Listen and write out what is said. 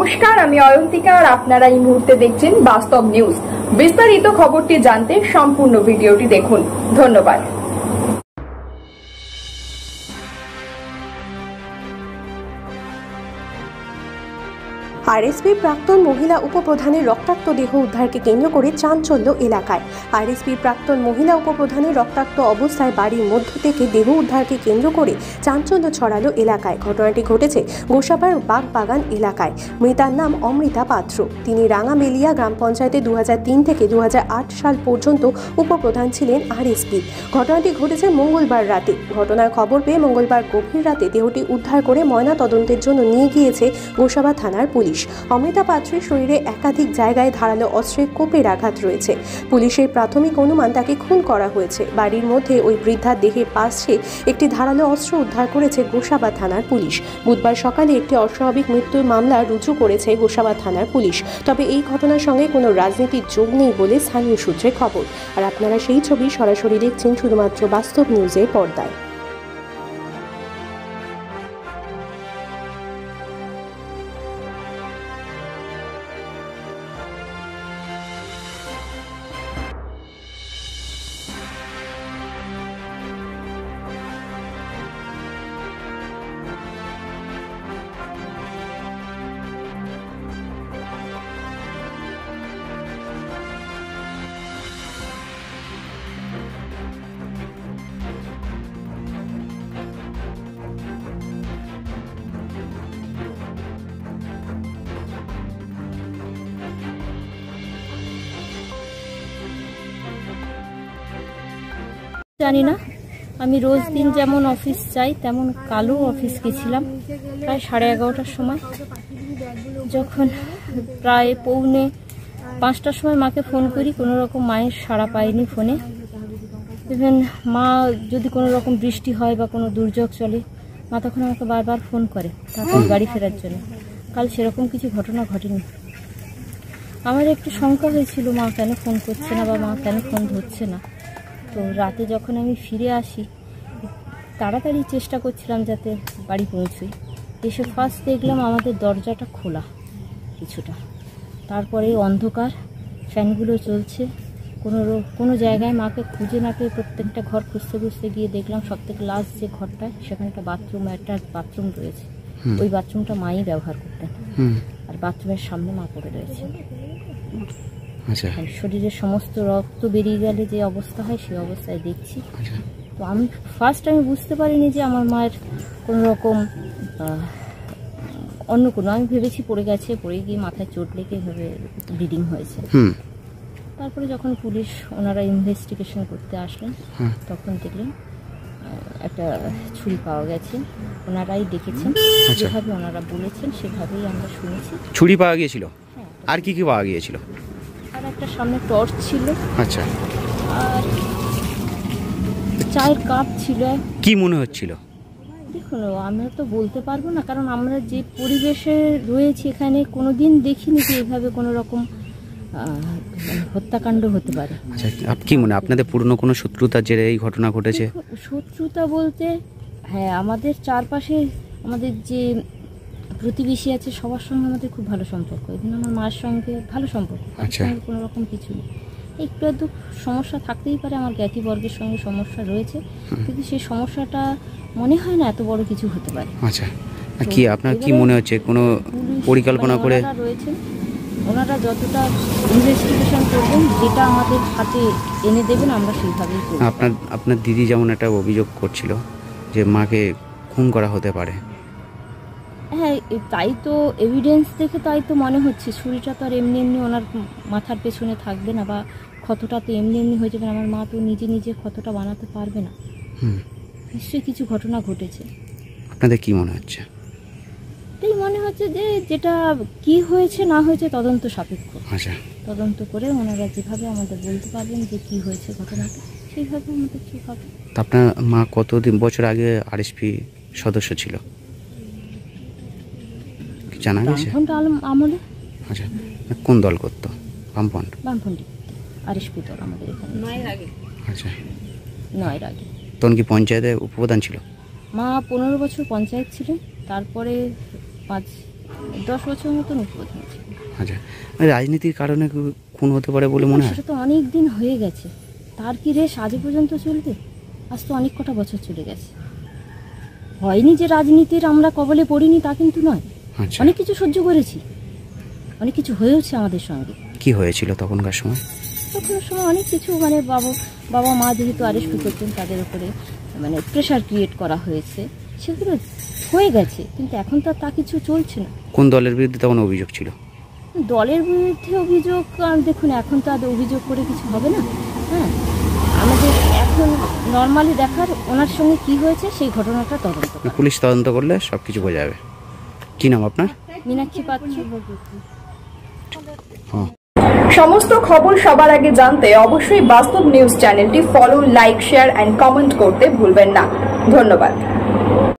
নমস্কার, আমি অয়ন্তিকা আর আপনারা এই মুহূর্তে দেখছেন বাস্তব নিউজ। বিস্তারিত খবরটি জানতে সম্পূর্ণ ভিডিওটি দেখুন। ধন্যবাদ। আরএসপি প্রাক্তন মহিলা উপপ্রধানের রক্তাক্ত দেহ উদ্ধারকে কেন্দ্র করে চাঞ্চল্য এলাকায়। আরএসপি প্রাক্তন মহিলা উপপ্রধানের রক্তাক্ত অবস্থায় বাড়ির মধ্য থেকে দেহ উদ্ধারকে কেন্দ্র করে চাঞ্চল্য ছড়ালো এলাকায়। ঘটনাটি ঘটেছে গোসাবার বাগবাগান এলাকায়। মৃতার নাম অমৃতা পাত্র। তিনি রাঙামেলিয়া গ্রাম পঞ্চায়েতে 2003 থেকে 2008 সাল পর্যন্ত উপপ্রধান ছিলেন আরএসপি। ঘটনাটি ঘটেছে মঙ্গলবার রাতে। ঘটনার খবর পেয়ে মঙ্গলবার গভীর রাতে দেহটি উদ্ধার করে ময়না তদন্তের জন্য নিয়ে গিয়েছে গোসাবা থানার পুলিশ। অমৃতা পাত্রের শরীরে একাধিক জায়গায় ধারালো অস্ত্রের কোপের আঘাত রয়েছে। পুলিশের প্রাথমিক অনুমান তাকে খুন করা হয়েছে। বাড়ির মধ্যে ওই বৃদ্ধার দেহের পাশে একটি ধারালো অস্ত্র উদ্ধার করেছে গোসাবা থানার পুলিশ। বুধবার সকালে একটি অস্বাভাবিক মৃত্যুর মামলা রুজু করেছে গোসাবা থানার পুলিশ। তবে এই ঘটনার সঙ্গে কোনো রাজনীতির যোগ নেই বলে স্থানীয় সূত্রে খবর। আর আপনারা সেই ছবি সরাসরি দেখছেন শুধুমাত্র বাস্তব নিউজের পর্দায়। জানি না, আমি রোজ দিন যেমন অফিস যাই তেমন কালও অফিস গেছিলাম প্রায় 11:30টার সময়। যখন প্রায় 4:45টার সময় মাকে ফোন করি, কোনো রকম মায়ের সাড়া পাইনি ফোনে। ইভেন মা যদি কোনো রকম বৃষ্টি হয় বা কোনো দুর্যোগ চলে, মা তখন আমাকে বারবার ফোন করে তাড়াতাড়ি বাড়ি ফেরার জন্য। কাল সেরকম কিছু ঘটনা ঘটেনি। আমার একটু শঙ্কা হয়েছিল মা কেন ফোন করছে না বা মা কেন ফোন ধরছে না। তো রাতে যখন আমি ফিরে আসি, তাড়াতাড়ি চেষ্টা করছিলাম যাতে বাড়ি পৌঁছই। এসে ফার্স্ট দেখলাম আমাদের দরজাটা খোলা কিছুটা, তারপরে অন্ধকার, ফ্যানগুলো চলছে। কোনো জায়গায় মাকে খুঁজে না পেয়ে প্রত্যেকটা ঘর খুঁজতে খুঁজতে গিয়ে দেখলাম সবথেকে লাস্ট যে ঘরটায়, সেখানে একটা বাথরুম রয়েছে। ওই বাথরুমটা মাই ব্যবহার করতেন, আর বাথরুমের সামনে মা পড়ে রয়েছে। শরীরের সমস্ত রক্ত বেরিয়ে গেলে যে অবস্থা হয় সেই অবস্থায় দেখছি। তো আমি বুঝতে পারিনি যে আমার মায়ের কোনো রকম অন্য কোনো, আমি ভেবেছি পড়ে গেছে, পড়ে গিয়ে মাথায় চোট লেগে এভাবে ব্লিডিং হয়েছে। তারপরে যখন পুলিশ ওনারা ইনভেস্টিগেশন করতে আসলেন, তখন দেখলেন একটা ছুরি পাওয়া গেছে। ওনারাই দেখেছেন, যেভাবে ওনারা বলেছেন সেভাবেই আমরা শুনেছি। ছুরি পাওয়া গিয়েছিল, আর কি কি পাওয়া গিয়েছিল? আর একটা সামনে টর্চ ছিল, আচ্ছা, আর চায়ের কাপ ছিল। কি মনে হচ্ছিল? দেখুন, আমরা তো বলতে পারবো না, কারণ আমরা যে পরিবেশে রয়েছি এখানে কোনোদিন দেখিনি যে এভাবে কোনো রকম হত্যাকাণ্ড হতে পারে। আচ্ছা, কি মনে, আপনাদের পুরনো কোনো শত্রুতার জেরে এই ঘটনা ঘটেছে? শত্রুতা বলতে হ্যাঁ, আমাদের চারপাশে আমাদের যে প্রতিবেশী আছে সবার সঙ্গে আমাদের খুব ভালো সম্পর্ক। এখানে আমার মায়ের সঙ্গে ভালো সম্পর্ক, তার সঙ্গে কোনো রকম কিছু নেই। একটু আধটু সমস্যা থাকতেই পারে, আমার জ্ঞাতিবর্গের সঙ্গে সমস্যা রয়েছে, কিন্তু সেই সমস্যাটা মনে হয় না এত বড় কিছু হতে পারে। আচ্ছা, কি আপনার কি মনে হচ্ছে কোনো পরিকল্পনা করে রয়েছে? ওনারা যতটা ইনভেস্টিগেশন করবেন, যেটা আমাদের হাতে এনে দেবেন আমরা সেইভাবেই করব। আপনার দিদি যেমন একটা অভিযোগ করছিল যে মাকে খুন করা হতে পারে। হ্যাঁ, তাই তো এভিডেন্স দেখে তাই তো মনে হচ্ছে। ছুরিটা তো আর এমনি এমনি ওনার মাথার পেছনে থাকবে না, বা ক্ষতটা তো এমনি এমনি হয়ে যাবে না। আমার মা তো নিজে ক্ষতটা বানাতে পারবে না। নিশ্চয়ই কিছু ঘটনা ঘটেছে। আপনাদের কি মনে হচ্ছে? তাই মনে হচ্ছে যে যেটা কি হয়েছে না হয়েছে তদন্ত সাপেক্ষ। আচ্ছা, তদন্ত করে ওনারা যেভাবে আমাদের বলতে পারবেন যে কি হয়েছে ঘটনাটা, সেইভাবে আমাদের ঠিক হবে। তা আপনার মা কতদিন বছর আগে আরএসপি সদস্য ছিল জানা গেছে? আমলে। আচ্ছা, কোন দল করতো? বামফ্রন্ট আরএসপি দল আমাদের এখানে। আচ্ছা, 9 আগে। তখন কি পঞ্চায়েতে উপপ্রধান ছিল? মা 15 বছর পঞ্চায়েত ছিলেন, তারপরে 10 বছর মতন উপপ্রধান ছিল। আচ্ছা, রাজনীতির কারণে খুন হতে পারে বলে মনে হয়? সেটা তো অনেক দিন হয়ে গেছে, তার কি রেশ আজও পর্যন্ত চলবে? আজ তো অনেক কটা বছর চলে গেছে। হয়নি যে রাজনীতির আমরা কবলে পড়িনি তা কিন্তু নয়, আচ্ছা, অনেক কিছু সহ্য করেছি, অনেক কিছু হয়েছে আমাদের সঙ্গে। কি হয়েছিল তখনকার সময়? তখনকার সময় অনেক কিছু, মানে বাবা মা যেহেতু আরেস্ট করতেন, তাদের উপরে মানে প্রেশার ক্রিয়েট করা হয়েছে, সেগুলো হয়ে গেছে, কিন্তু এখন তো তা কিছু চলছে না। কোন দলের বিরুদ্ধে তখন অভিযোগ ছিল? দলের বিরুদ্ধে অভিযোগ দেখুন, এখন তো আর অভিযোগ করে কিছু হবে না। হ্যাঁ, আমাদের এখন নর্মালি দেখার ওনার সঙ্গে কি হয়েছে সেই ঘটনাটা তদন্ত করা। পুলিশ তদন্ত করলে সব কিছু বোঝা যাবে। কি নাম আপনার? মীনাক্ষী পাত্র। হ্যাঁ। সমস্ত খবর সবার আগে জানতে অবশ্যই বাস্তব নিউজ চ্যানেলটি follow, like, share and comment করতে ভুলবেন না। ধন্যবাদ।